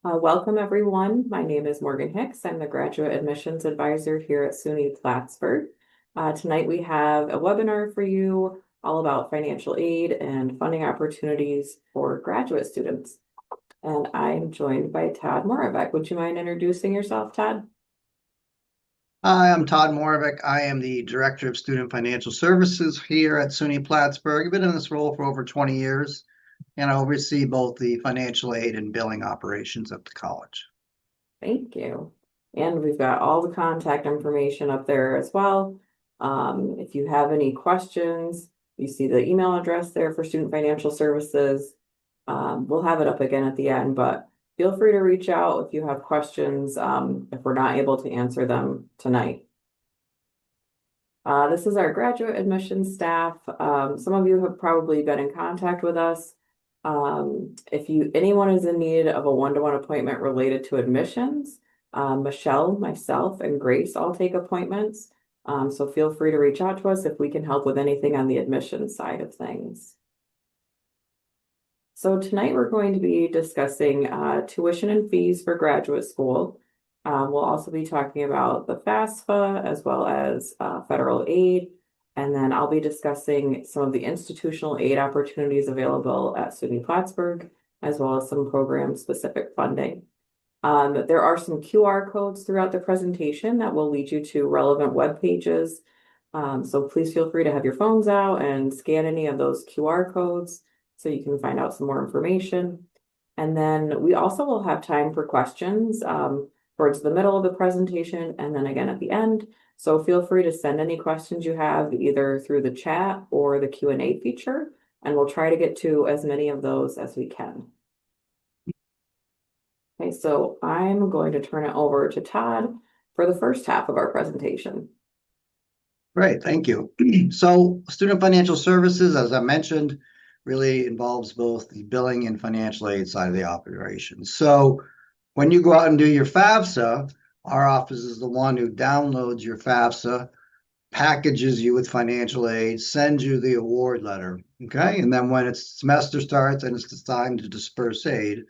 Welcome, everyone. My name is Morgan Hicks. I'm the Graduate Admissions Advisor here at SUNY Plattsburgh. Tonight we have a webinar for you all about financial aid and funding opportunities for graduate students. And I'm joined by Todd Moravec. Would you mind introducing yourself, Todd? Hi, I'm Todd Moravec. I am the Director of Student Financial Services here at SUNY Plattsburgh. I've been in this role for over 20 years, and I oversee both the financial aid and billing operations at the college. Thank you. And we've got all the contact information up there as well. If you have any questions, you see the email address there for Student Financial Services. We'll have it up again at the end, but feel free to reach out if you have questions, if we're not able to answer them tonight. This is our graduate admissions staff. Some of you have probably been in contact with us. If anyone is in need of a one-to-one appointment related to admissions, Michelle, myself, and Grace all take appointments. So feel free to reach out to us if we can help with anything on the admissions side of things. So tonight we're going to be discussing tuition and fees for graduate school. We'll also be talking about the FAFSA as well as federal aid. And then I'll be discussing some of the institutional aid opportunities available at SUNY Plattsburgh, as well as some program-specific funding. There are some QR codes throughout the presentation that will lead you to relevant web pages. So please feel free to have your phones out and scan any of those QR codes so you can find out some more information. And then we also will have time for questions towards the middle of the presentation and then again at the end. So feel free to send any questions you have either through the chat or the Q&A feature, and we'll try to get to as many of those as we can. Okay, so I'm going to turn it over to Todd for the first half of our presentation. Great, thank you. So Student Financial Services, as I mentioned, really involves both the billing and financial aid side of the operation. So when you go out and do your FAFSA, our office is the one who downloads your FAFSA, packages you with financial aid, sends you the award letter, okay? And then when it's semester starts and it's time to disperse aid,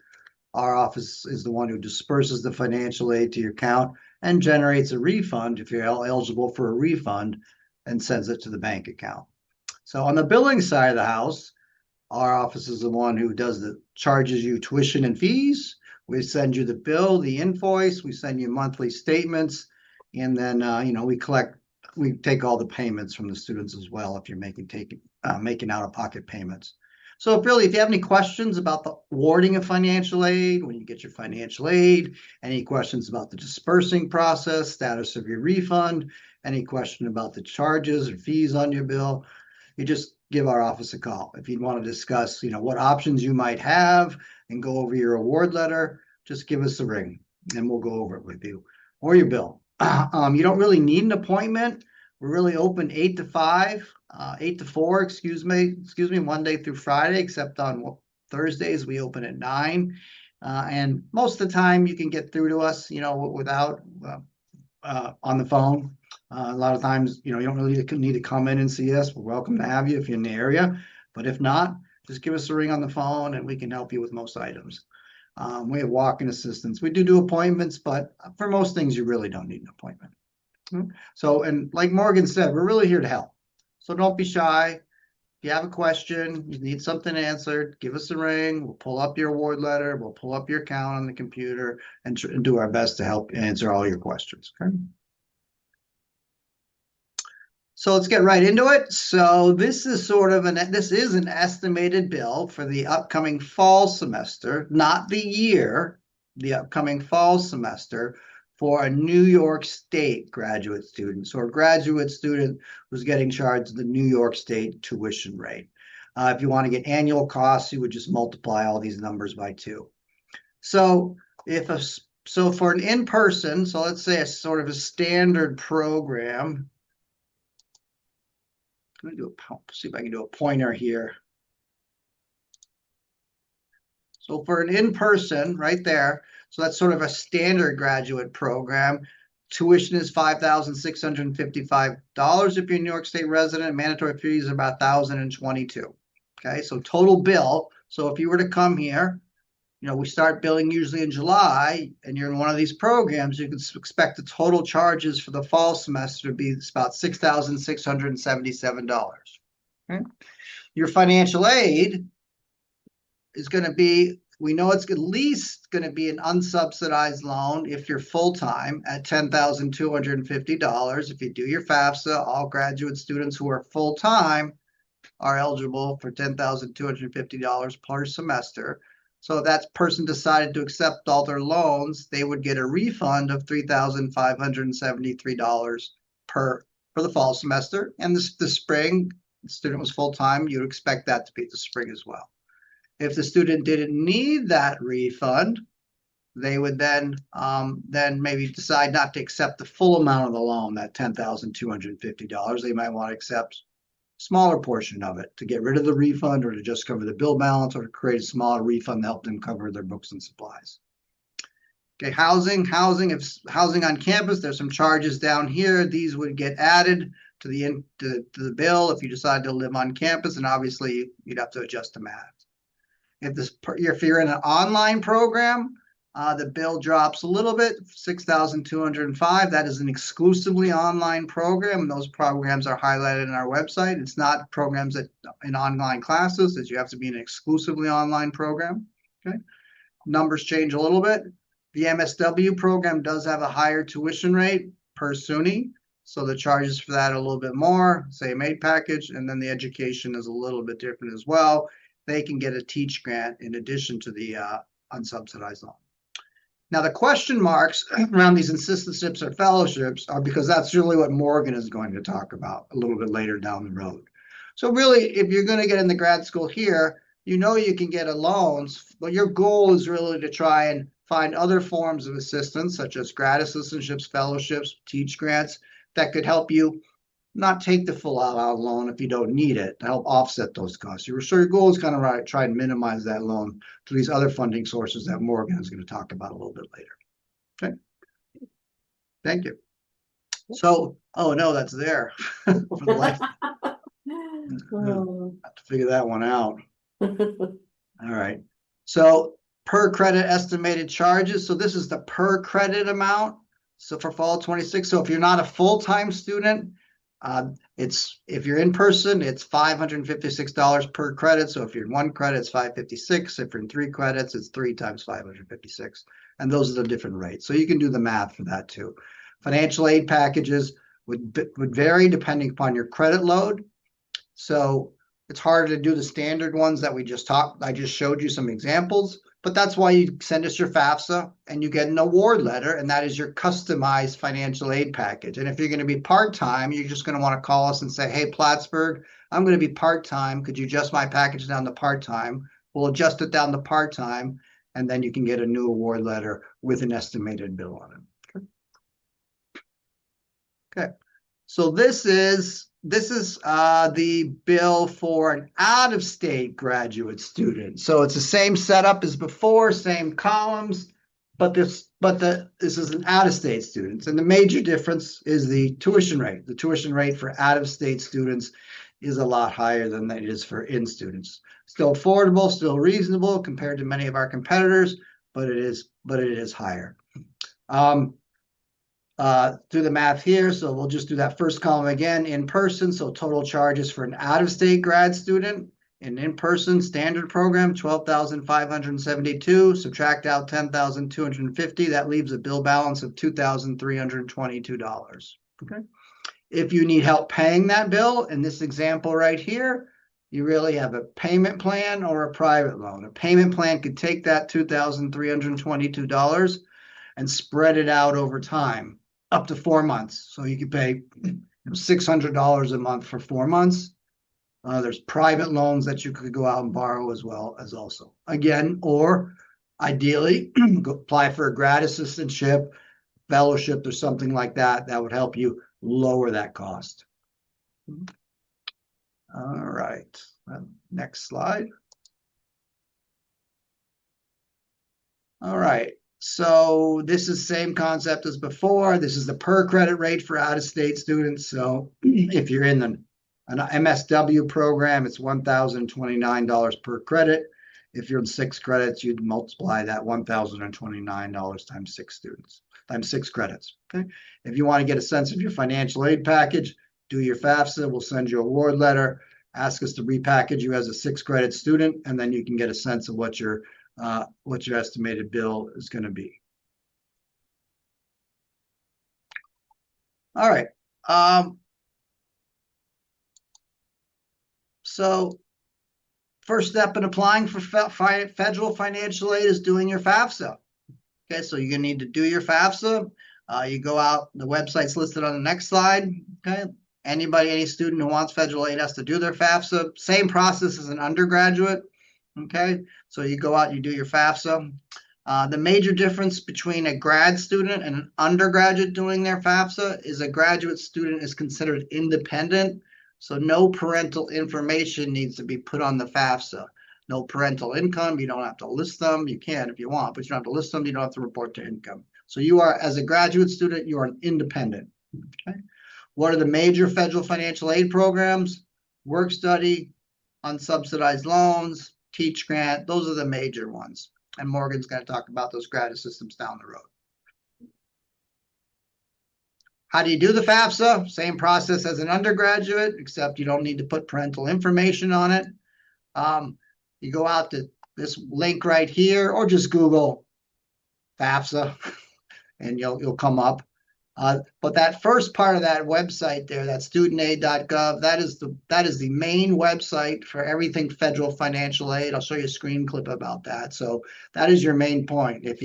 our office is the one who disperses the financial aid to your account and generates a refund if you're eligible for a refund and sends it to the bank account. So on the billing side of the house, our office is the one who charges you tuition and fees. We send you the bill, the invoice, we send you monthly statements, and then we take all the payments from the students as well if you're making out-of-pocket payments. So if you have any questions about the awarding of financial aid, when you get your financial aid, any questions about the dispersing process, status of your refund, any question about the charges or fees on your bill, you just give our office a call. If you want to discuss, what options you might have and go over your award letter, just give us a ring and we'll go over it with you or your bill. You don't really need an appointment. We're really open 8 to 5, 8 to 4, excuse me, Monday through Friday, except on Thursdays we open at 9. And most of the time you can get through to us, without on the phone. A lot of times, you don't really need to come in and see us. We're welcome to have you if you're in the area. But if not, just give us a ring on the phone and we can help you with most items. We have walk-in assistants. We do appointments, but for most things, you really don't need an appointment. So, and like Morgan said, we're really here to help. So don't be shy. If you have a question, you need something answered, give us a ring. We'll pull up your award letter. We'll pull up your account on the computer and do our best to help answer all your questions. Okay. So let's get right into it. So this is an estimated bill for the upcoming fall semester, not the year, the upcoming fall semester for a New York State graduate student. So a graduate student who's getting charged the New York State tuition rate. If you want to get annual costs, you would just multiply all these numbers by 2. So for an in-person, so let's say a sort of a standard program. I'm going to see if I can do a pointer here. So for an in-person, right there, so that's sort of a standard graduate program. Tuition is $5,655 if you're a New York State resident. Mandatory fees are about $1,022. Okay, so total bill. So if you were to come here, we start billing usually in July, and you're in one of these programs, you can expect the total charges for the fall semester to be about $6,677. Okay? Your financial aid is going to be, we know it's at least going to be an unsubsidized loan if you're full-time at $10,250. If you do your FAFSA, all graduate students who are full-time are eligible for $10,250 per semester. So if that person decided to accept all their loans, they would get a refund of $3,573 for the fall semester. And the spring, the student was full-time, you'd expect that to be the spring as well. If the student didn't need that refund, they would then maybe decide not to accept the full amount of the loan, that $10,250. They might want to accept smaller portion of it to get rid of the refund, or to just cover the bill balance, or to create a smaller refund to help them cover their books and supplies. Okay, housing on campus, there's some charges down here. These would get added to the bill if you decide to live on campus, and obviously you'd have to adjust the math. If you're in an online program, the bill drops a little bit, $6,205. That is an exclusively online program, and those programs are highlighted on our website. It's not programs in online classes, that you have to be an exclusively online program. Okay, numbers change a little bit. The MSW program does have a higher tuition rate per SUNY, so the charges for that are a little bit more, same aid package, and then the education is a little bit different as well. They can get a teach grant in addition to the unsubsidized loan. Now, the question marks around these assistantships or fellowships are because that's really what Morgan is going to talk about a little bit later down the road. So really, if you're going to get into grad school here, you can get a loans, but your goal is really to try and find other forms of assistance, such as grad assistantships, fellowships, teach grants, that could help you not take the full out loan if you don't need it, to help offset those costs. Your goal is kind of try and minimize that loan to these other funding sources that Morgan is going to talk about a little bit later. Okay. Thank you. So, oh no, that's there for the life. I have to figure that one out. All right. So per credit estimated charges. So this is the per credit amount. So for fall 26. So if you're not a full-time student, if you're in person, it's $556 per credit. So if you're in one credit, it's $556. If you're in 3 credits, it's 3 times $556. And those are the different rates. So you can do the math for that too. Financial aid packages would vary depending upon your credit load. So it's harder to do the standard ones that I just showed you some examples. But that's why you send us your FAFSA and you get an award letter, and that is your customized financial aid package. And if you're going to be part-time, you're just going to want to call us and say, hey, Plattsburgh, I'm going to be part-time. Could you adjust my package down to part-time? We'll adjust it down to part-time, and then you can get a new award letter with an estimated bill on it. Okay. So this is the bill for an out-of-state graduate student. So it's the same setup as before, same columns, but this is an out-of-state student. And the major difference is the tuition rate. The tuition rate for out-of-state students is a lot higher than it is for in students. Still affordable, still reasonable compared to many of our competitors, but it is higher. Do the math here. So we'll just do that first column again, in person. So total charges for an out-of-state grad student, an in-person standard program, $12,572. Subtract out $10,250. That leaves a bill balance of $2,322. Okay. If you need help paying that bill, in this example right here, you really have a payment plan or a private loan. A payment plan could take that $2,322 and spread it out over time, up to 4 months. So you could pay $600 a month for 4 months. There's private loans that you could go out and borrow as well as also. Again, or ideally, apply for a grad assistantship, fellowship, or something like that. That would help you lower that cost. All right. Next slide. All right. So this is the same concept as before. This is the per credit rate for out-of-state students. So if you're in an MSW program, it's $1,029 per credit. If you're in 6 credits, you'd multiply that $1,029 times 6 students, times 6 credits. Okay. If you want to get a sense of your financial aid package, do your FAFSA. We'll send you a award letter. Ask us to repackage you as a 6 credit student, and then you can get a sense of what your estimated bill is going to be. All right. So first step in applying for federal financial aid is doing your FAFSA. Okay, so you're gonna need to do your FAFSA. You go out, the website's listed on the next slide. Okay, any student who wants federal aid has to do their FAFSA. Same process as an undergraduate. Okay, so you go out, you do your FAFSA. The major difference between a grad student and an undergraduate doing their FAFSA is a graduate student is considered independent, so no parental information needs to be put on the FAFSA. No parental income, you don't have to list them. You can if you want, but you don't have to list them. You don't have to report to income. So you are, as a graduate student, you are an independent. Okay. What are the major federal financial aid programs? Work study, unsubsidized loans, teach grant. Those are the major ones. And Morgan's going to talk about those grad systems down the road. How do you do the FAFSA? Same process as an undergraduate, except you don't need to put parental information on it. You go out to this link right here, or just Google FAFSA, and you'll come up. But that first part of that website there, that studentaid.gov, that is the main website for everything federal financial aid. I'll show you a screen clip about that. So that is your main point. If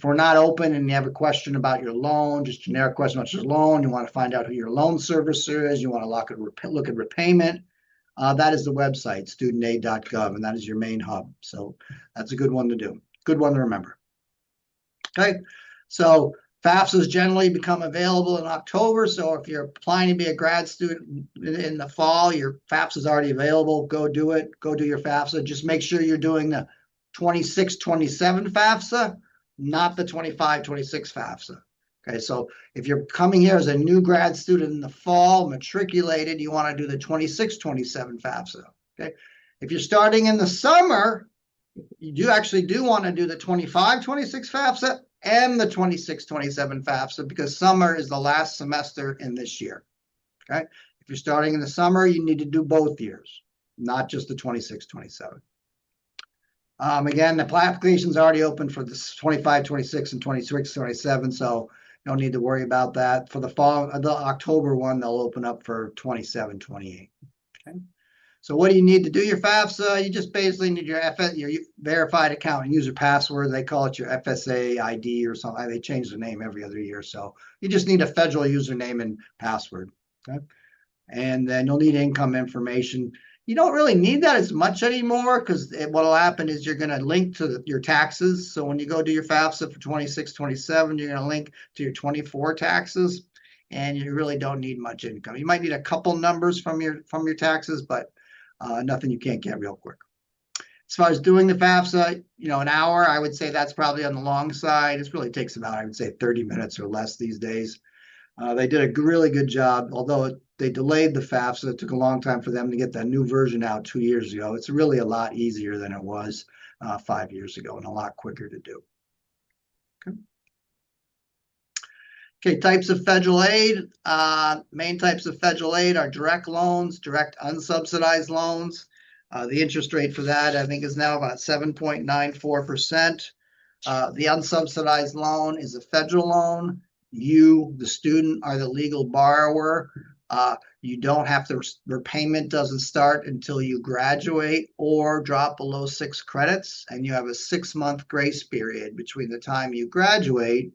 we're not open and you have a question about your loan, just generic question about your loan, you want to find out who your loan servicer is, you want to look at repayment, that is the website, studentaid.gov, and that is your main hub. So that's a good one to do. Good one to remember. Okay, so FAFSAs generally become available in October. So if you're applying to be a grad student in the fall, your FAFSA is already available. Go do it. Go do your FAFSA. Just make sure you're doing the 26-27 FAFSA, not the 25-26 FAFSA. Okay, so if you're coming here as a new grad student in the fall, matriculated, you want to do the 26-27 FAFSA. Okay, if you're starting in the summer, you actually do want to do the 25-26 FAFSA and the 26-27 FAFSA, because summer is the last semester in this year. Okay, if you're starting in the summer, you need to do both years, not just the 26-27. Again, the application is already open for this 25-26 and 26-27, so you don't need to worry about that. For the fall, the October one, they'll open up for 27-28. Okay. So what do you need to do your FAFSA? You just basically need your verified account and user password. They call it your FSA ID or something. They change the name every other year. So you just need a federal username and password. Okay. And then you'll need income information. You don't really need that as much anymore, because what will happen is you're going to link to your taxes. So when you go do your FAFSA for 26-27, you're going to link to your 24 taxes, and you really don't need much income. You might need a couple numbers from your taxes, but nothing you can't get real quick. As far as doing the FAFSA, an hour, I would say that's probably on the long side. It really takes about, I would say, 30 minutes or less these days. They did a really good job, although they delayed the FAFSA. It took a long time for them to get that new version out 2 years ago. It's really a lot easier than it was 5 years ago, and a lot quicker to do. Okay, types of federal aid. Main types of federal aid are direct loans, direct unsubsidized loans. The interest rate for that, I think, is now about 7.94%. The unsubsidized loan is a federal loan. You, the student, are the legal borrower. You don't have to, repayment doesn't start until you graduate or drop below 6 credits, and you have a 6-month grace period between the time you graduate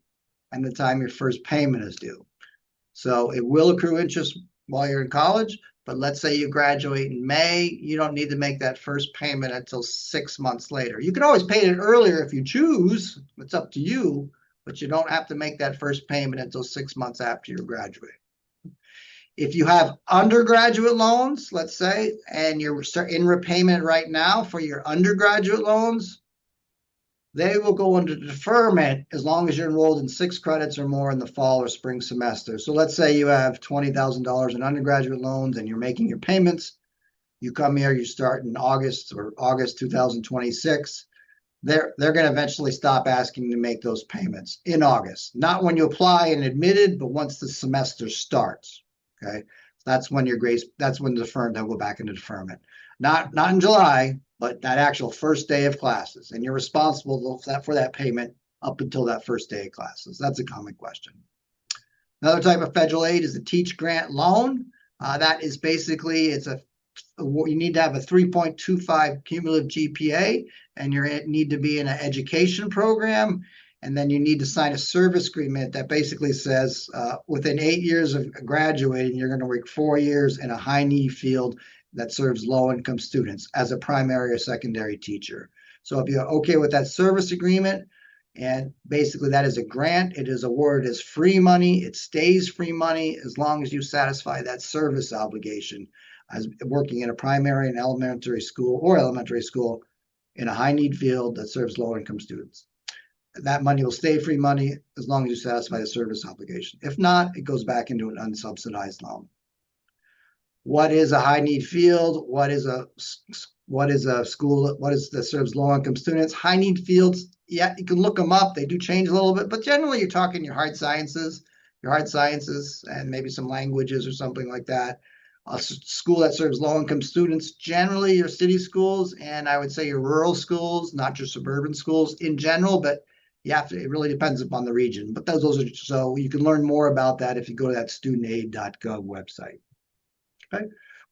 and the time your first payment is due. So it will accrue interest while you're in college, but let's say you graduate in May, you don't need to make that first payment until 6 months later. You can always pay it earlier if you choose. It's up to you, but you don't have to make that first payment until 6 months after you graduate. If you have undergraduate loans, let's say, and you're in repayment right now for your undergraduate loans, they will go into deferment as long as you're enrolled in 6 credits or more in the fall or spring semester. So let's say you have $20,000 in undergraduate loans and you're making your payments. You come here, you start in August 2026. They're going to eventually stop asking to make those payments in August. Not when you apply and admitted, but once the semester starts. Okay. That's when that's when the deferment will go back into deferment. Not in July, but that actual first day of classes. And you're responsible for that payment up until that first day of classes. That's a common question. Another type of federal aid is the Teach Grant Loan. That is basically, you need to have a 3.25 cumulative GPA, and you need to be in an education program. And then you need to sign a service agreement that basically says within 8 years of graduating, you're going to work 4 years in a high need field that serves low-income students as a primary or secondary teacher. So if you're okay with that service agreement, and basically that is a grant, it is awarded as free money, it stays free money as long as you satisfy that service obligation as working in a primary and elementary school in a high need field that serves low income students. That money will stay free money as long as you satisfy the service obligation. If not, it goes back into an unsubsidized loan. What is a high need field? What is a school? What is that serves low income students? High need fields, yeah, you can look them up. They do change a little bit, but generally you're talking your hard sciences, and maybe some languages or something like that. A school that serves low income students, generally your city schools, and I would say your rural schools, not your suburban schools in general, but it really depends upon the region. But those are, so you can learn more about that if you go to that studentaid.gov website. Okay.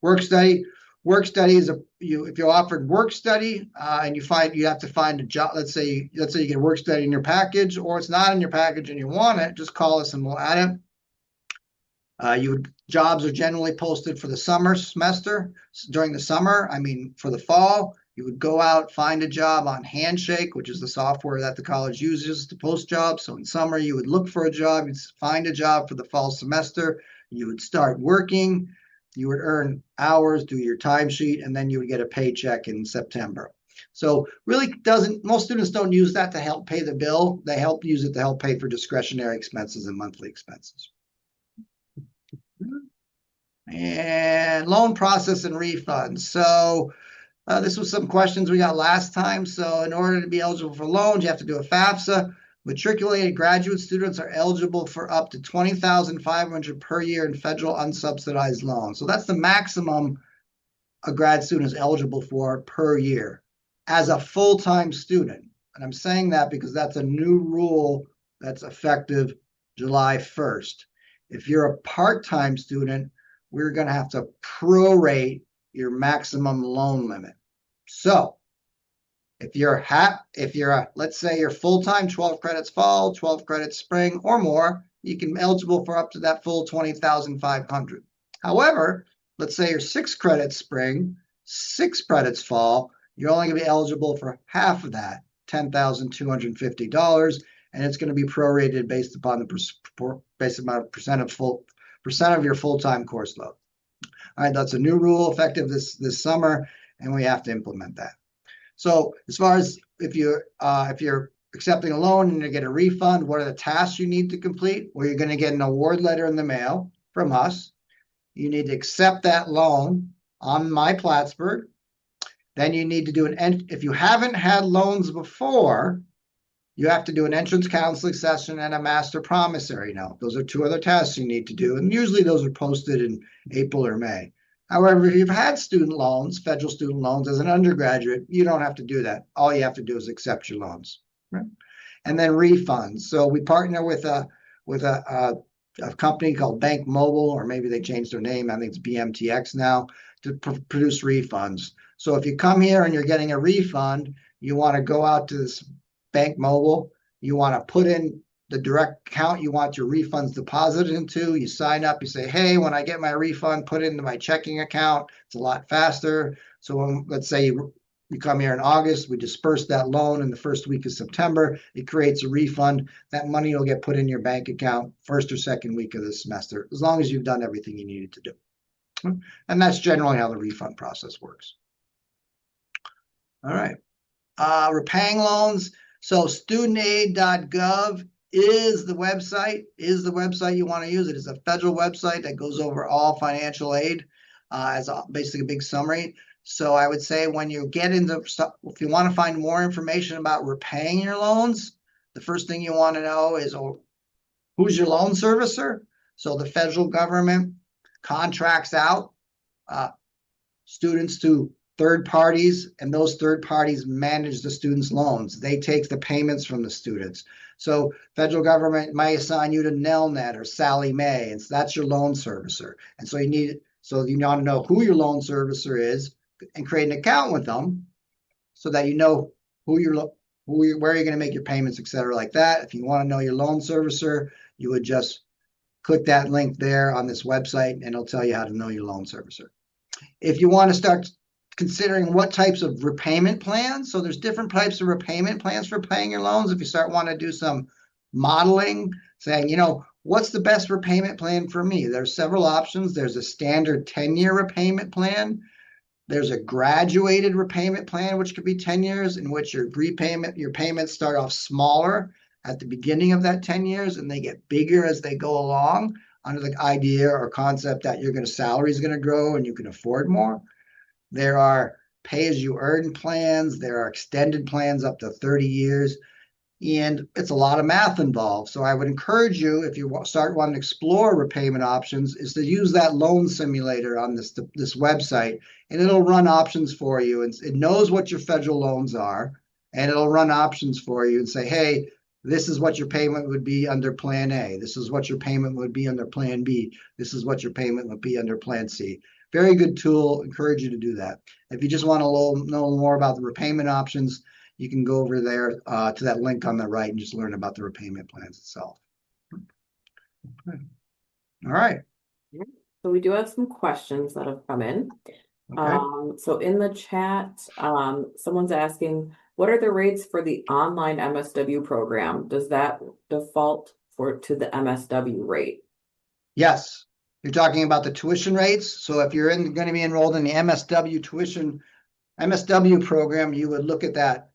Work study. Work study is if you're offered work study and you have to find a job. Let's say you get work study in your package, or it's not in your package and you want it, just call us and we'll add it. Jobs are generally posted for the summer semester. During the summer, for the fall, you would go out, find a job on Handshake, which is the software that the college uses to post jobs. So in summer, you would look for a job, you'd find a job for the fall semester, you would start working, you would earn hours, do your timesheet, and then you would get a paycheck in September. So really most students don't use that to help pay the bill. They use it to help pay for discretionary expenses and monthly expenses. And loan process and refunds. So this was some questions we got last time. So in order to be eligible for loans, you have to do a FAFSA. Matriculated graduate students are eligible for up to $20,500 per year in federal unsubsidized loans. So that's the maximum a grad student is eligible for per year as a full-time student. And I'm saying that because that's a new rule that's effective July 1st. If you're a part-time student, we're going to have to prorate your maximum loan limit. So let's say you're full-time, 12 credits fall, 12 credits spring or more, you can be eligible for up to that full $20,500. However, let's say you're 6 credits spring, 6 credits fall, you're only going to be eligible for half of that, $10,250, and it's going to be prorated based upon the percent of your full-time course load. All right, that's a new rule effective this summer, and we have to implement that. So as far as if you're accepting a loan and you get a refund, what are the tasks you need to complete? Well, you're going to get an award letter in the mail from us. You need to accept that loan on My Plattsburgh. Then you need to do if you haven't had loans before, you have to do an entrance counseling session and a master promissory note. Those are 2 other tasks you need to do. And usually those are posted in April or May. However, if you've had student loans, federal student loans as an undergraduate, you don't have to do that. All you have to do is accept your loans. Right? And then refunds. So we partner with a company called Bank Mobile, or maybe they changed their name. I think it's BMTX now, to produce refunds. So if you come here and you're getting a refund, you want to go out to this Bank Mobile, you want to put in the direct account you want your refunds deposited into. You sign up, you say, hey, when I get my refund, put it into my checking account. It's a lot faster. So let's say you come here in August, we disperse that loan in the first week of September. It creates a refund. That money will get put in your bank account first or second week of the semester, as long as you've done everything you needed to do. And that's generally how the refund process works. All right. Repaying loans. So studentaid.gov is the website you want to use. It is a federal website that goes over all financial aid as basically a big summary. So I would say when you get into stuff, if you want to find more information about repaying your loans, the first thing you want to know is, oh, who's your loan servicer? So the federal government contracts out uh, students to third parties, and those third parties manage the students' loans. They take the payments from the students. So federal government might assign you to Nelnet or Sally Mae, and so that's your loan servicer. And so you want to know who your loan servicer is and create an account with them so that you know where you're going to make your payments, et cetera, like that. If you want to know your loan servicer, you would just click that link there on this website, and it'll tell you how to know your loan servicer. If you want to start considering what types of repayment plans, so there's different types of repayment plans for paying your loans. If you start wanting to do some modeling, saying, what's the best repayment plan for me? There's several options. There's a standard 10-year repayment plan. There's a graduated repayment plan, which could be 10 years, in which your payments start off smaller at the beginning of that 10 years, and they get bigger as they go along, under the idea or concept that salary is going to grow and you can afford more. There are pay-as-you-earn plans. There are extended plans up to 30 years. And it's a lot of math involved. So I would encourage you, if you start wanting to explore repayment options, is to use that loan simulator on this website, and it'll run options for you. And it knows what your federal loans are, and it'll run options for you and say, hey, this is what your payment would be under Plan A. This is what your payment would be under Plan B. This is what your payment would be under Plan C. Very good tool. Encourage you to do that. If you just want to know more about the repayment options, you can go over there to that link on the right and just learn about the repayment plans itself. Okay. All right. So we do have some questions that have come in. Okay. So in the chat, someone's asking, what are the rates for the online MSW program? Does that default to the MSW rate? Yes. You're talking about the tuition rates. So if you're going to be enrolled in the MSW program, you would look at that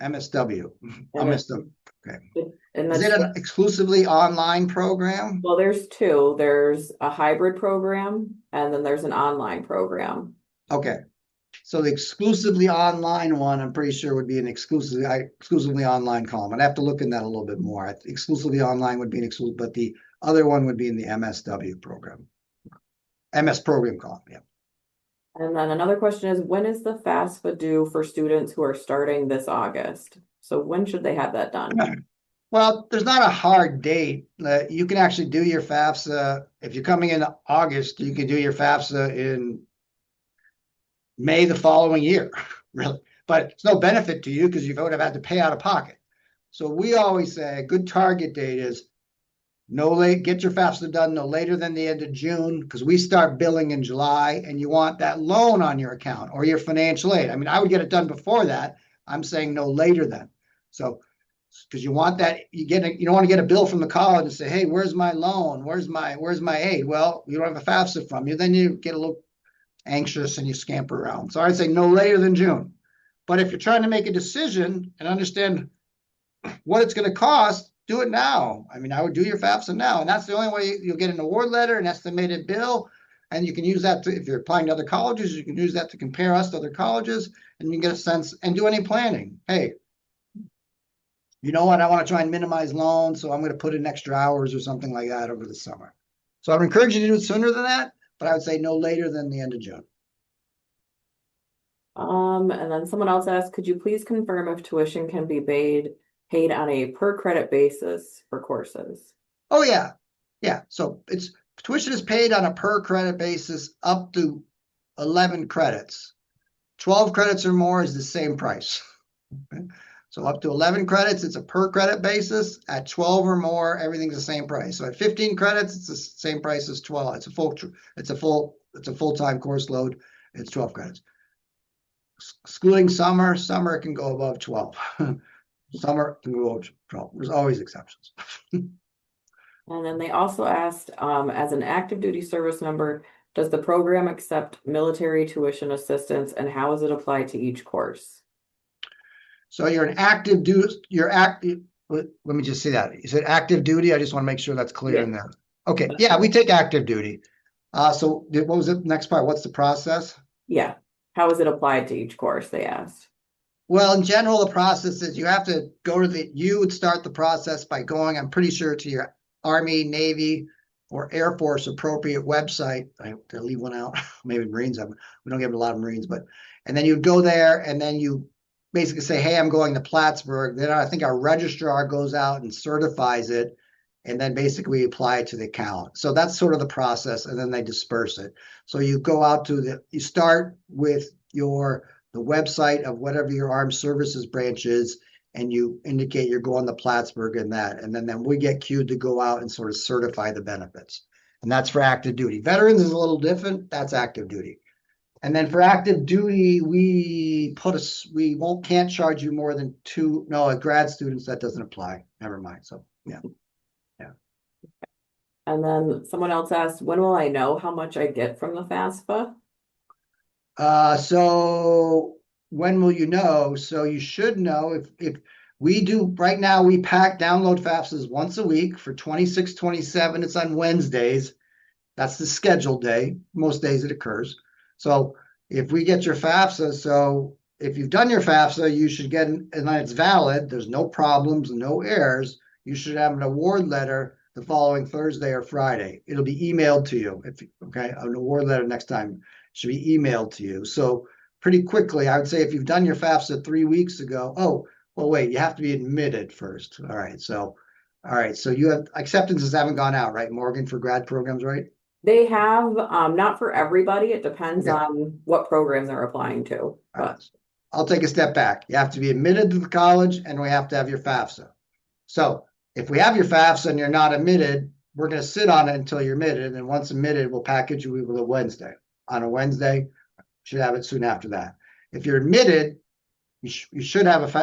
MSW. Okay. Is it an exclusively online program? Well, there's two. There's a hybrid program, and then there's an online program. Okay. So the exclusively online one, I'm pretty sure would be an exclusively online column. I'd have to look in that a little bit more. Exclusively online would be an exclusive, but the other one would be in the MSW program. MS program column, yeah. And then another question is, when is the FAFSA due for students who are starting this August? So when should they have that done? Well, there's not a hard date. You can actually do your FAFSA. If you're coming in August, you can do your FAFSA in May the following year, really. But it's no benefit to you because you would have had to pay out of pocket. So we always say a good target date is get your FAFSA done no later than the end of June, because we start billing in July, and you want that loan on your account or your financial aid. I mean, I would get it done before that. I'm saying no later than. So, because you want that, you don't want to get a bill from the college and say, hey, where's my loan? Where's my aid? Well, you don't have a FAFSA from you. Then you get a little anxious and you scamper around. So I'd say no later than June. But if you're trying to make a decision and understand what it's going to cost, do it now. I mean, I would do your FAFSA now. And that's the only way you'll get an award letter, an estimated bill. And you can use that if you're applying to other colleges, you can use that to compare us to other colleges, and you can get a sense and do any planning. Hey, you know what? I want to try and minimize loans, so I'm going to put in extra hours or something like that over the summer. So I would encourage you to do it sooner than that, but I would say no later than the end of June. And then someone else asked, could you please confirm if tuition can be paid on a per credit basis for courses? Oh, yeah. Yeah. So tuition is paid on a per credit basis up to 11 credits. 12 credits or more is the same price. Okay. So up to 11 credits, it's a per credit basis. At 12 or more, everything's the same price. So at 15 credits, it's the same price as 12. It's a full-time course load. It's 12 credits. Excluding summer it can go above 12. Summer can go above 12. There's always exceptions. And then they also asked, as an active duty service member, does the program accept military tuition assistance, and how is it applied to each course? So you're an active duty, let me just say that. You said active duty. I just want to make sure that's clear in there. Okay. Yeah, we take active duty. So what was the next part? What's the process? Yeah. How is it applied to each course, they asked. Well, in general, the process is you have to go to you would start the process by going, I'm pretty sure, to your Army, Navy, or Air Force appropriate website. Did I leave one out? Maybe Marines. We don't get a lot of Marines, and then you go there and then you basically say, hey, I'm going to Plattsburgh. Then I think our registrar goes out and certifies it. And then basically apply it to the account. So that's sort of the process, and then they disperse it. So you go out to you start with the website of whatever your armed services branch is, and you indicate you're going to Plattsburgh and that. And then we get queued to go out and sort of certify the benefits. And that's for active duty. Veterans is a little different. That's active duty. And then for active duty, we can't charge you more than two. No, grad students, that doesn't apply. Never mind. So yeah. And then someone else asked, when will I know how much I get from the FAFSA? So when will you know? So you should know if we do right now, we download FAFSAs once a week for 26, 27. It's on Wednesdays. That's the scheduled day. Most days it occurs. So if we get your FAFSA, so if you've done your FAFSA, you should get, and it's valid, there's no problems, no errors, you should have an award letter the following Thursday or Friday. It'll be emailed to you. Okay, an award letter next time should be emailed to you. So pretty quickly, I would say if you've done your FAFSA 3 weeks ago, oh, well, wait, you have to be admitted first. All right, so you have acceptances haven't gone out, right, Morgan, for grad programs, right? They have, not for everybody. It depends Okay. on what programs they're applying to. All But right. I'll take a step back. You have to be admitted to the college, and we have to have your FAFSA. So if we have your FAFSA and you're not admitted, we're going to sit on it until you're admitted. And once admitted, we'll package you with a Wednesday. On a Wednesday, should have it soon after that. If you're admitted, you should have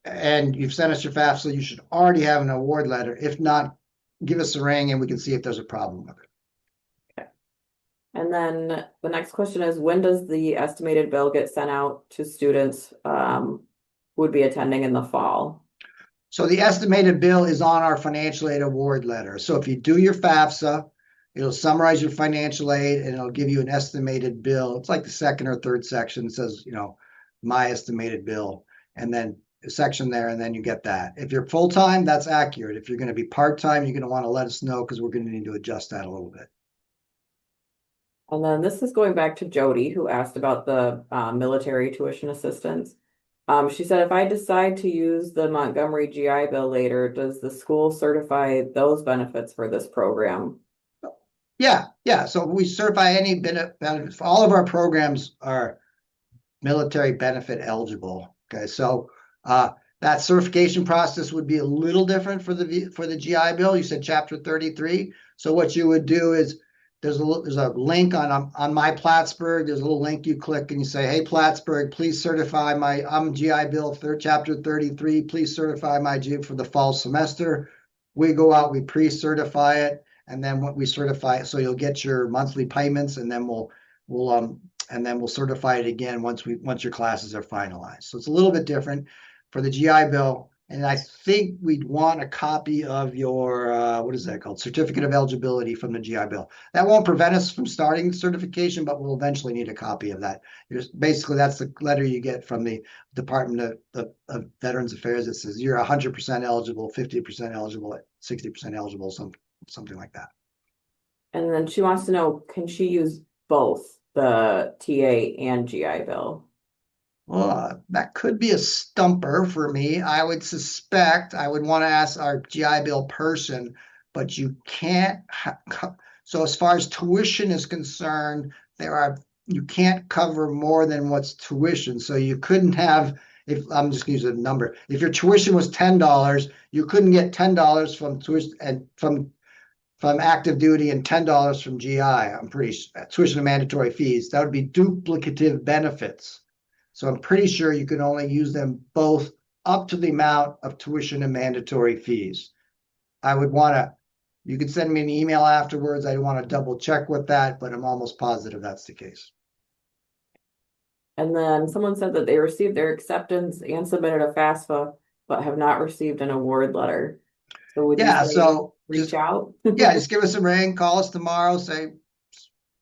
and you've sent us your FAFSA, you should already have an award letter. If not, give us a ring and we can see if there's a problem with it. And then the next question is, when does the estimated bill get sent out to students who would be attending in the fall? So the estimated bill is on our financial aid award letter. So if you do your FAFSA, it'll summarize your financial aid and it'll give you an estimated bill. It's like the second or third section. It says, my estimated bill, and then a section there, and then you get that. If you're full-time, that's accurate. If you're going to be part-time, you're going to want to let us know because we're going to need to adjust that a little bit. And then this is going back to Jody, who asked about the military tuition assistance. She said, if I decide to use the Montgomery GI Bill later, does the school certify those benefits for this program? Yeah. So we certify any benefits. All of our programs are military benefit eligible. Okay, so that certification process would be a little different for the GI Bill. You said Chapter 33. So what you would do is there's a link on my Plattsburgh. There's a little link you click and you say, hey, Plattsburgh, please certify I'm GI Bill Chapter 33. Please certify my GI for the fall semester. We go out, we pre-certify it, and then when we certify it, so you'll get your monthly payments, and then we'll certify it again once your classes are finalized. So it's a little bit different for the GI Bill. And I think we'd want a copy of your, what is that called? Certificate of eligibility from the GI Bill. That won't prevent us from starting certification, but we'll eventually need a copy of that. Basically, that's the letter you get from the Department of Veterans Affairs that says you're 100% eligible, 50% eligible, 60% eligible, something like that. And then she wants to know, can she use both the TA and GI Bill? Well, that could be a stumper for me. I would suspect I would want to ask our GI Bill person, but you can't. So as far as tuition is concerned, you can't cover more than what's tuition. So you couldn't have, if I'm just going to use a number, if your tuition was $10, you couldn't get $10 from tuition and from active duty and $10 from GI. I'm pretty tuition and mandatory fees. That would be duplicative benefits. So I'm pretty sure you can only use them both up to the amount of tuition and mandatory fees. You can send me an email afterwards. I want to double check with that, but I'm almost positive that's the case. And then someone said that they received their acceptance and submitted a FAFSA, but have not received an award letter. So would you say reach out? Yeah, just give us a ring, call us tomorrow, say,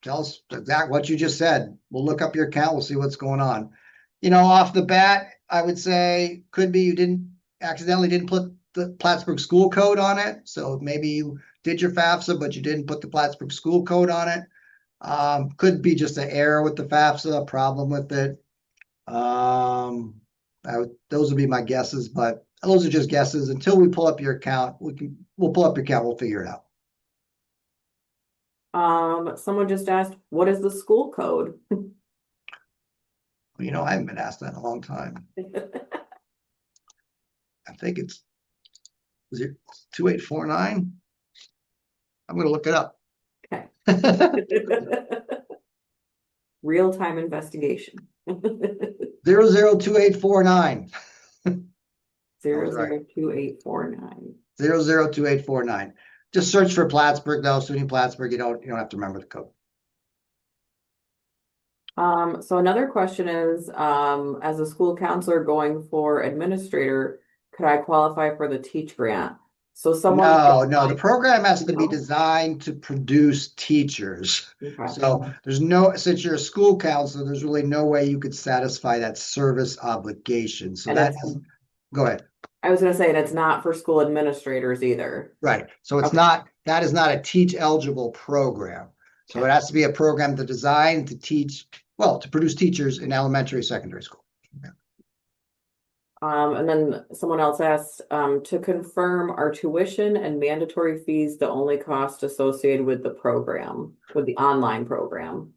tell us exactly what you just said. We'll look up your account. We'll see what's going on. Off the bat, I would say could be you didn't put the Plattsburgh school code on it. So maybe you did your FAFSA, but you didn't put the Plattsburgh school code on it. Could be just an error with the FAFSA, a problem with it. Those would be my guesses, but those are just guesses. Until we pull up your account, we'll pull up your account, we'll figure it out. Someone just asked, what is the school code? I haven't been asked that in a long time. I think it's 2849. I'm going to look it up. Okay. Real-time investigation. 002849. 002849. 002849. Just search for Plattsburgh, though. SUNY Plattsburgh. You don't have to remember the code. So another question is, as a school counselor going for administrator, could I qualify for the Teach Grant? So someone No, the program has to be designed to produce teachers. Okay. So since you're a school counselor, there's really no way you could satisfy that service obligation. So go ahead. I was going to say it's not for school administrators either. Right. So that is not a teach eligible program. So it has to be a program designed to produce teachers in elementary, secondary school. Yeah. And then someone else asked, to confirm, are tuition and mandatory fees the only cost associated with the program, with the online program?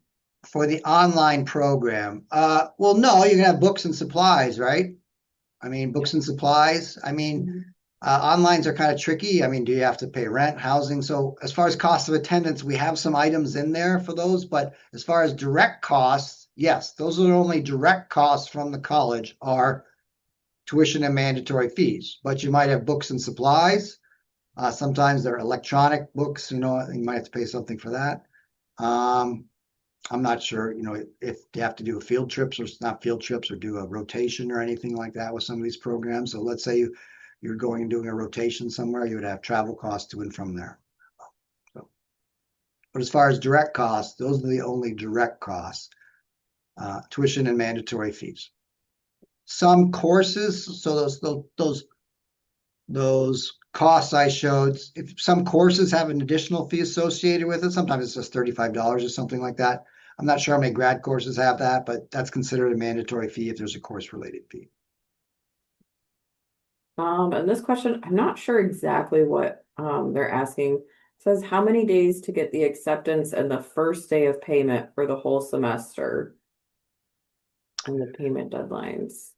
For the online program, well, no, you're gonna have books and supplies, right? Books and supplies. Onlines are kind of tricky. Do you have to pay rent, housing? So as far as cost of attendance, we have some items in there for those, but as far as direct costs, yes, those are the only direct costs from the college are tuition and mandatory fees, but you might have books and supplies. Sometimes they're electronic books, you might have to pay something for that. I'm not sure, if you have to do field trips or not field trips or do a rotation or anything like that with some of these programs. So let's say you're going and doing a rotation somewhere, you would have travel costs to and from there. But as far as direct costs, those are the only direct costs, tuition and mandatory fees. Some courses, so those costs I showed, if some courses have an additional fee associated with it, sometimes it's just $35 or something like that. I'm not sure how many grad courses have that, but that's considered a mandatory fee if there's a course related fee. And this question, I'm not sure exactly what they're asking. It says, how many days to get the acceptance and the first day of payment for the whole semester? And the payment deadlines.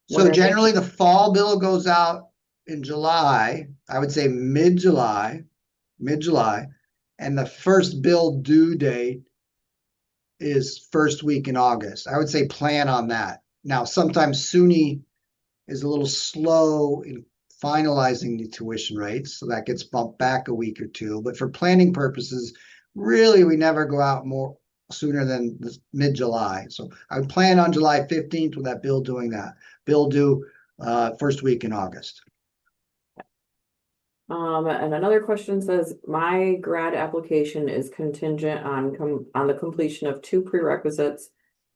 So generally the fall bill goes out in July, I would say mid-July, and the first bill due date is first week in August. I would say plan on that. Now, sometimes SUNY is a little slow in finalizing the tuition rates, so that gets bumped back a week or two. But for planning purposes, really, we never go out more sooner than mid-July. So I would plan on July 15th with that bill doing that. Bill due first week in August. And another question says, my grad application is contingent on the completion of 2 prerequisites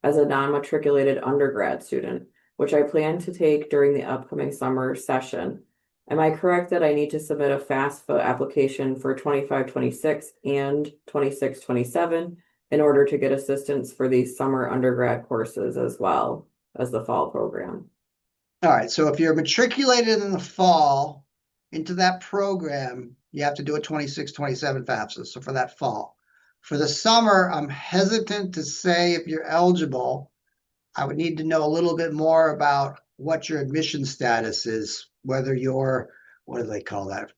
as a non-matriculated undergrad student, which I plan to take during the upcoming summer session. Am I correct that I need to submit a FAFSA application for 25-26 and 26-27 in order to get assistance for these summer undergrad courses as well as the fall program? All right, so if you're matriculated in the fall into that program, you have to do a 26-27 FAFSA, so for that fall. For the summer, I'm hesitant to say if you're eligible. I would need to know a little bit more about what your admission status is, whether you're, what do they call that?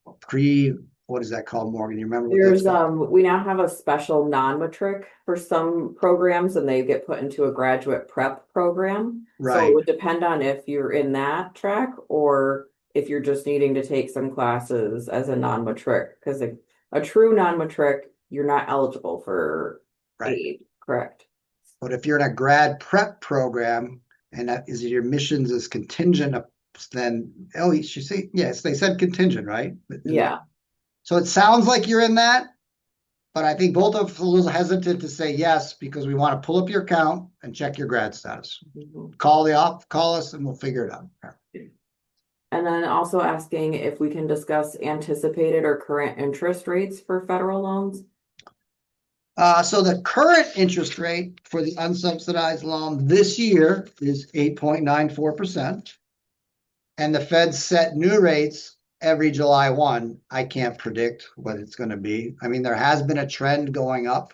What is that called, Morgan? You remember? There's we now have a special non-matric for some programs, and they get put into a graduate prep program. Right. So it would depend on if you're in that track or if you're just needing to take some classes as a non-matric, because a true non-matric, you're not eligible for aid, correct? But if you're in a grad prep program and that is your admissions is contingent, then you see, yes, they said contingent, right? Yeah. So it sounds like you're in that, but I think both of us are a little hesitant to say yes because we want to pull up your account and check your grad status. Call us and we'll figure it out. And then also asking if we can discuss anticipated or current interest rates for federal loans. So the current interest rate for the unsubsidized loan this year is 8.94%. And the Fed set new rates every July 1. I can't predict what it's going to be. I mean, there has been a trend going up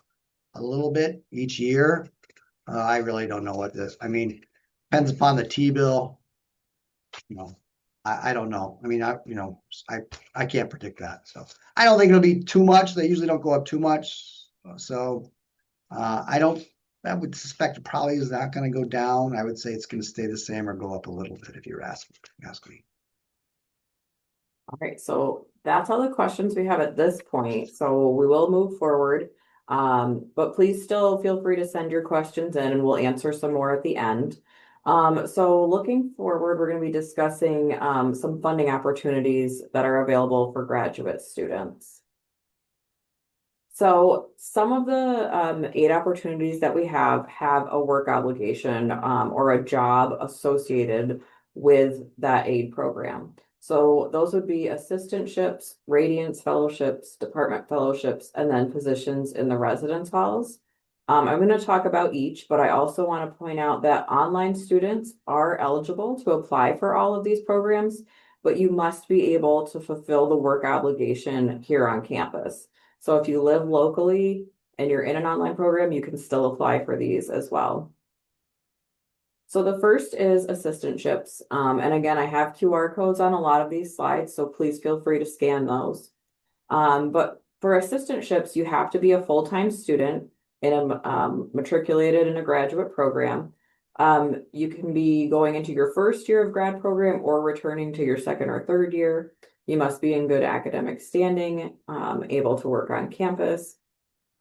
a little bit each year. I really don't know what this, I mean, depends upon the T-bill. You know, I don't know. I mean, I can't predict that. So I don't think it'll be too much. They usually don't go up too much. So I would suspect it probably is not going to go down. I would say it's going to stay the same or go up a little bit if you're ask me. All right, so that's all the questions we have at this point. So we will move forward. But please still feel free to send your questions in and we'll answer some more at the end. So looking forward, we're going to be discussing some funding opportunities that are available for graduate students. So some of the aid opportunities that we have a work obligation or a job associated with that aid program. So those would be assistantships, radiance fellowships, department fellowships, and then positions in the residence halls. I'm going to talk about each, but I also want to point out that online students are eligible to apply for all of these programs, but you must be able to fulfill the work obligation here on campus. So if you live locally and you're in an online program, you can still apply for these as well. So the first is assistantships. And again, I have QR codes on a lot of these slides, so please feel free to scan those. But for assistantships, you have to be a full-time student in a matriculated in a graduate program. You can be going into your first year of grad program or returning to your second or third year. You must be in good academic standing, able to work on campus.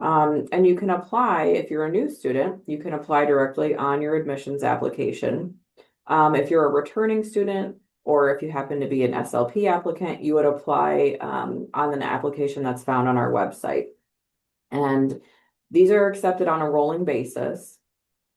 And you can apply, if you're a new student, you can apply directly on your admissions application. If you're a returning student, or if you happen to be an SLP applicant, you would apply on an application that's found on our website. And these are accepted on a rolling basis.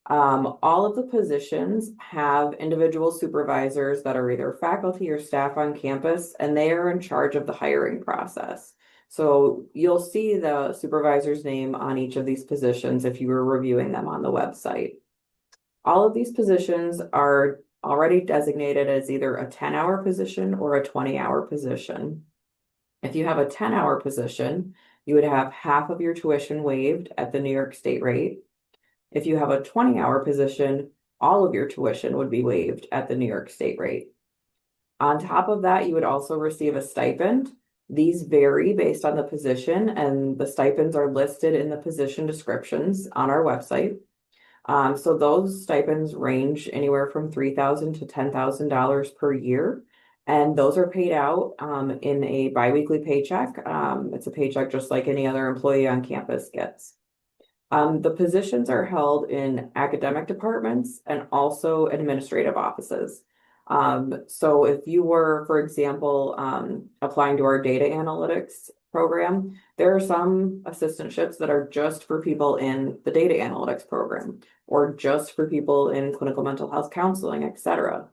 All of the positions have individual supervisors that are either faculty or staff on campus, and they are in charge of the hiring process. So you'll see the supervisor's name on each of these positions if you were reviewing them on the website. All of these positions are already designated as either a 10-hour position or a 20-hour position. If you have a 10-hour position, you would have half of your tuition waived at the New York State rate. If you have a 20-hour position, all of your tuition would be waived at the New York State rate. On top of that, you would also receive a stipend. These vary based on the position, and the stipends are listed in the position descriptions on our website. So those stipends range anywhere from $3,000 to $10,000 per year. And those are paid out in a biweekly paycheck. It's a paycheck just like any other employee on campus gets. The positions are held in academic departments and also administrative offices. So if you were, for example, applying to our data analytics program, there are some assistantships that are just for people in the data analytics program or just for people in clinical mental health counseling, etc.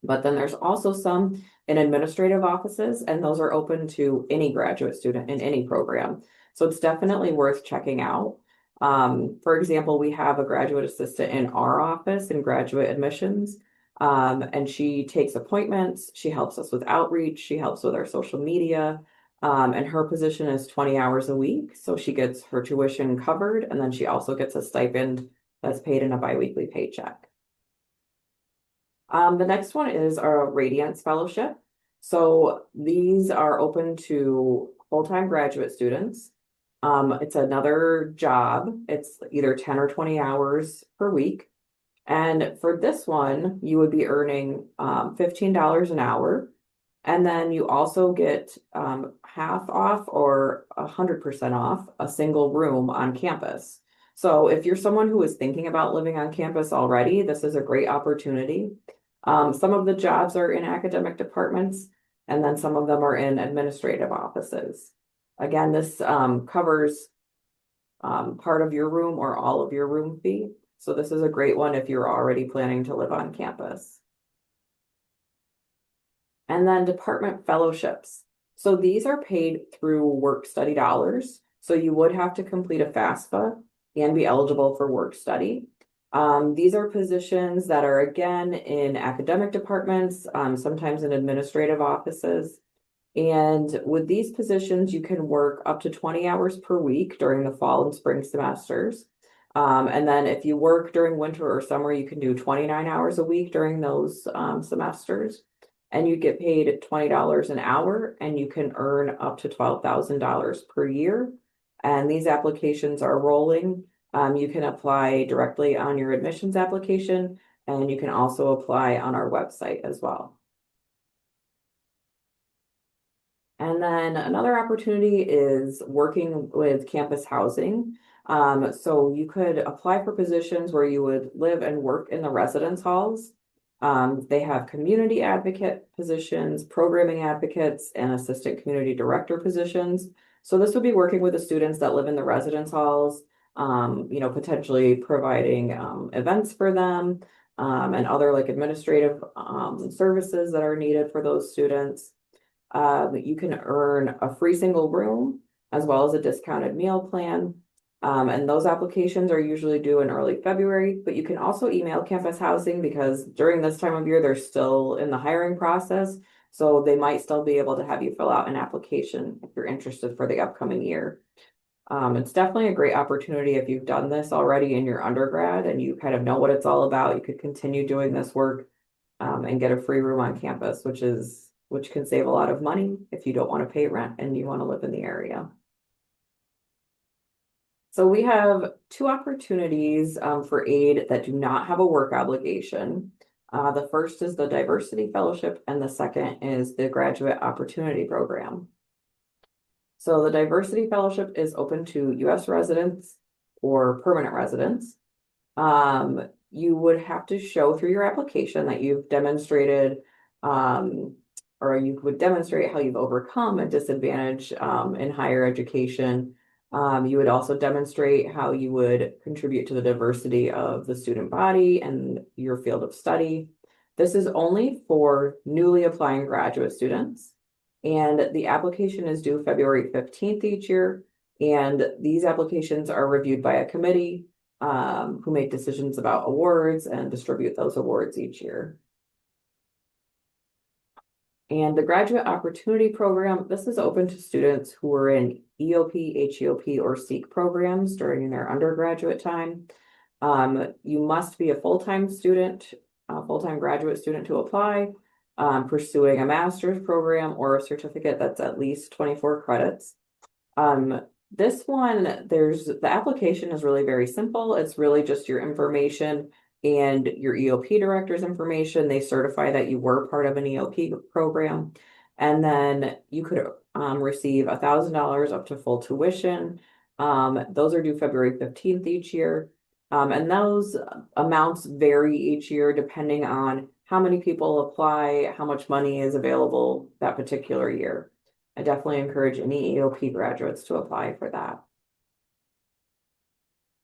But then there's also some in administrative offices, and those are open to any graduate student in any program. So it's definitely worth checking out. For example, we have a graduate assistant in our office in graduate admissions, and she takes appointments. She helps us with outreach. She helps with our social media. And her position is 20 hours a week. So she gets her tuition covered, and then she also gets a stipend that's paid in a biweekly paycheck. The next one is our Radiance Fellowship. So these are open to full-time graduate students. It's another job. It's either 10 or 20 hours per week. And for this one, you would be earning $15 an hour. And then you also get half off or 100% off a single room on campus. So if you're someone who is thinking about living on campus already, this is a great opportunity. Some of the jobs are in academic departments, and then some of them are in administrative offices. Again, this covers part of your room or all of your room fee. So this is a great one if you're already planning to live on campus. And then department fellowships. So these are paid through work study dollars. So you would have to complete a FAFSA and be eligible for work study. These are positions that are again in academic departments, sometimes in administrative offices. And with these positions, you can work up to 20 hours per week during the fall and spring semesters. And then if you work during winter or summer, you can do 29 hours a week during those semesters. And you get paid $20 an hour, and you can earn up to $12,000 per year. And these applications are rolling. You can apply directly on your admissions application, and you can also apply on our website as well. And then another opportunity is working with campus housing. So you could apply for positions where you would live and work in the residence halls. They have community advocate positions, programming advocates, and assistant community director positions. So this would be working with the students that live in the residence halls, potentially providing events for them, and other like administrative services that are needed for those students. You can earn a free single room as well as a discounted meal plan. And those applications are usually due in early February, but you can also email campus housing because during this time of year, they're still in the hiring process. So they might still be able to have you fill out an application if you're interested for the upcoming year. It's definitely a great opportunity if you've done this already in your undergrad and you kind of know what it's all about. You could continue doing this work and get a free room on campus, which can save a lot of money if you don't want to pay rent and you want to live in the area. So we have two opportunities for aid that do not have a work obligation. The first is the Diversity Fellowship, and the second is the Graduate Opportunity Program. So the Diversity Fellowship is open to U.S. residents or permanent residents. You would have to show through your application that you've demonstrated, or you would demonstrate how you've overcome a disadvantage in higher education. You would also demonstrate how you would contribute to the diversity of the student body and your field of study. This is only for newly applying graduate students, and the application is due February 15th each year. And these applications are reviewed by a committee who make decisions about awards and distribute those awards each year. And the Graduate Opportunity Program, this is open to students who are in EOP, HEOP, or SEEK programs during their undergraduate time. You must be a full-time student, a full-time graduate student to apply, pursuing a master's program or a certificate that's at least 24 credits. This one, the application is really very simple. It's really just your information and your EOP director's information. They certify that you were part of an EOP program. And then you could receive $1,000 up to full tuition. Those are due February 15th each year. And those amounts vary each year depending on how many people apply, how much money is available that particular year. I definitely encourage any EOP graduates to apply for that.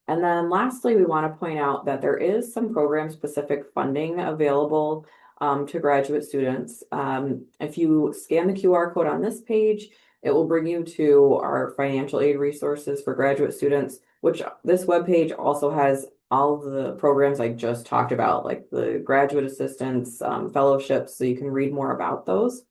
And then lastly, we want to point out that there is some program-specific funding available to graduate students. If you scan the QR code on this page, it will bring you to our financial aid resources for graduate students, which this webpage also has all of the programs I just talked about, like the graduate assistance, fellowships, so you can read more about those.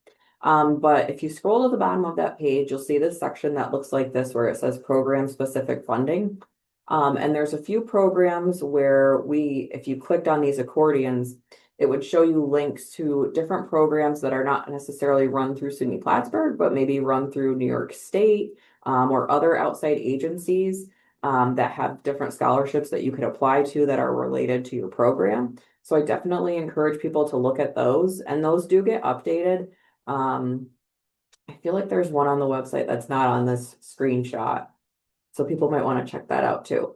But if you scroll to the bottom of that page, you'll see this section that looks like this, where it says program-specific funding. And there's a few programs where if you clicked on these accordions, it would show you links to different programs that are not necessarily run through SUNY Plattsburgh, but maybe run through New York State or other outside agencies that have different scholarships that you could apply to that are related to your program. So I definitely encourage people to look at those, and those do get updated. I feel like there's one on the website that's not on this screenshot. So people might want to check that out too.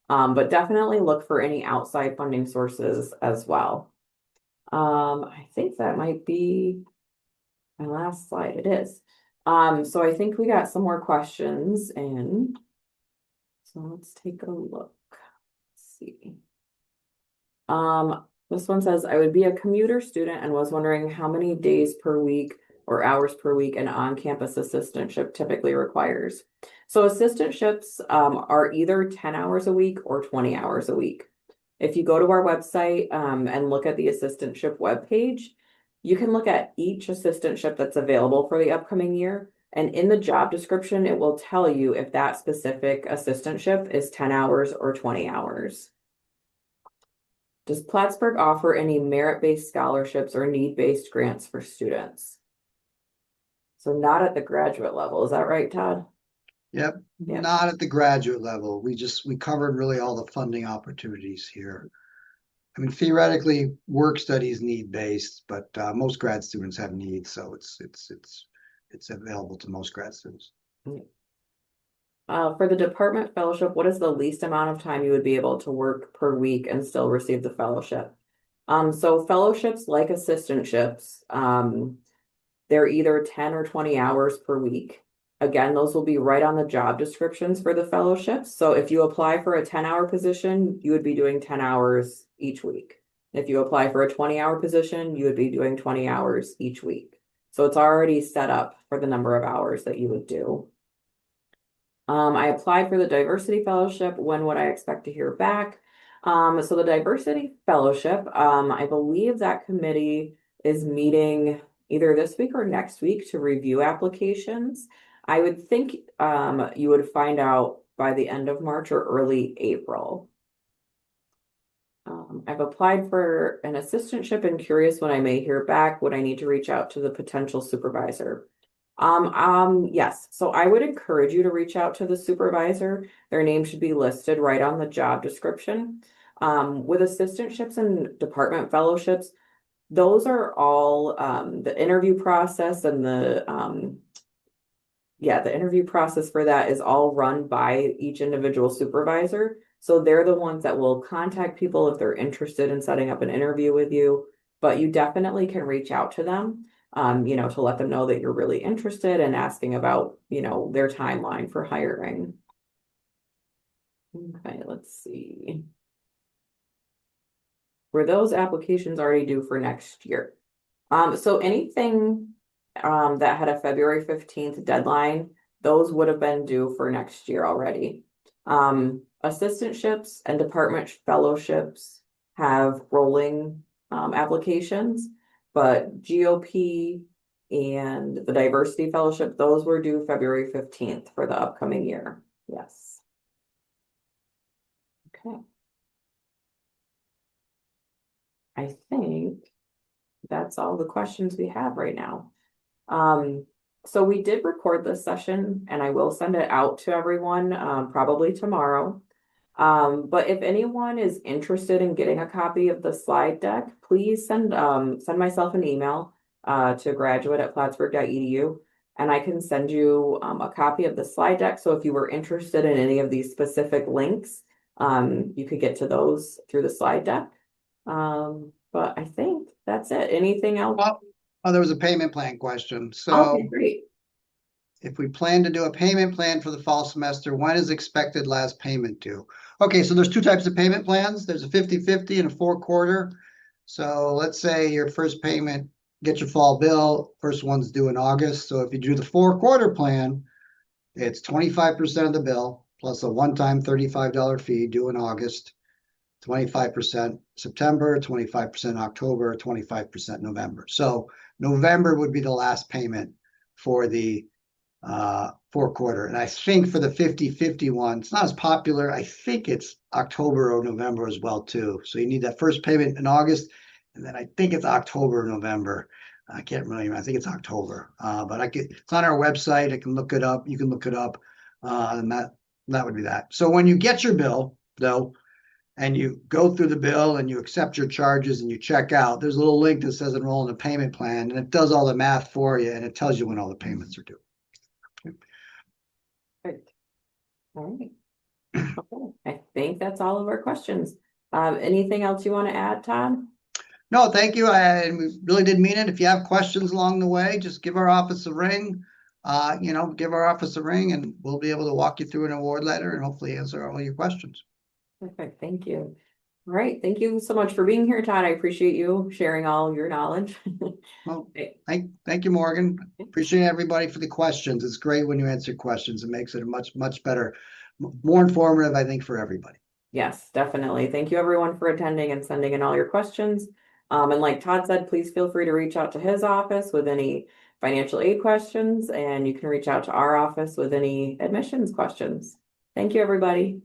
But definitely look for any outside funding sources as well. I think that might be my last slide. It is. So I think we got some more questions in. So let's take a look. Let's see. This one says, I would be a commuter student and was wondering how many days per week or hours per week an on-campus assistantship typically requires. So assistantships are either 10 hours a week or 20 hours a week. If you go to our website and look at the assistantship webpage, you can look at each assistantship that's available for the upcoming year. And in the job description, it will tell you if that specific assistantship is 10 hours or 20 hours. Does Plattsburgh offer any merit-based scholarships or need-based grants for students? So not at the graduate level, is that right, Todd? Yep, Yeah. not at the graduate level. We covered really all the funding opportunities here. I mean, theoretically, work studies need based, but most grad students have needs, so it's available to most grad students. For the department fellowship, what is the least amount of time you would be able to work per week and still receive the fellowship? So fellowships like assistantships, they're either 10 or 20 hours per week. Again, those will be right on the job descriptions for the fellowships. So if you apply for a 10-hour position, you would be doing 10 hours each week. If you apply for a 20-hour position, you would be doing 20 hours each week. So it's already set up for the number of hours that you would do. I applied for the diversity fellowship. When would I expect to hear back? So the diversity fellowship, I believe that committee is meeting either this week or next week to review applications. I would think you would find out by the end of March or early April. I've applied for an assistantship and curious when I may hear back. Would I need to reach out to the potential supervisor? Yes. So I would encourage you to reach out to the supervisor. Their name should be listed right on the job description. With assistantships and department fellowships, those are all the interview process and the interview process for that is all run by each individual supervisor. So they're the ones that will contact people if they're interested in setting up an interview with you. But you definitely can reach out to them, to let them know that you're really interested and asking about, their timeline for hiring. Okay, let's see. Were those applications already due for next year? So anything that had a February 15th deadline, those would have been due for next year already. Assistantships and department fellowships have rolling applications, but GOP and the diversity fellowship, those were due February 15th for the upcoming year. Yes. Okay. I think that's all the questions we have right now. So we did record this session and I will send it out to everyone, probably tomorrow. But if anyone is interested in getting a copy of the slide deck, please send myself an email to graduate@plattsburgh.edu and I can send you a copy of the slide deck. So if you were interested in any of these specific links, you could get to those through the slide deck. But I think that's it. Anything else? Well, there was a payment plan question. Okay, So great. if we plan to do a payment plan for the fall semester, when is expected last payment due? Okay, so there's two types of payment plans. There's a 50/50 and a 4-quarter. So let's say your first payment, get your fall bill, first one's due in August. So if you do the 4-quarter plan, it's 25% of the bill plus a one-time $35 fee due in August, 25% September, 25% October, 25% November. So November would be the last payment for the 4-quarter. And I think for the 50/50 one, it's not as popular. I think it's October or November as well too. So you need that first payment in August, and then I think it's October or November. I can't really remember. I think it's October. But it's on our website. I can look it up. You can look it up. And that would be that. So when you get your bill, though, and you go through the bill and you accept your charges and you check out, there's a little link that says enroll in a payment plan, and it does all the math for you and it tells you when all the payments are due. Great. All right. Okay. I think that's all of our questions. Anything else you want to add, Todd? No, thank you. And we really did mean it. If you have questions along the way, just give our office a ring. give our office a ring and we'll be able to walk you through an award letter and hopefully answer all your questions. Perfect. Thank you. All right. Thank you so much for being here, Todd. I appreciate you sharing all your knowledge. Well, Okay. thank you, Morgan. Appreciate everybody for the questions. It's great when you answer questions. It makes it a much better, more informative, I think, for everybody. Yes, definitely. Thank you everyone for attending and sending in all your questions. And like Todd said, please feel free to reach out to his office with any financial aid questions, and you can reach out to our office with any admissions questions. Thank you, everybody.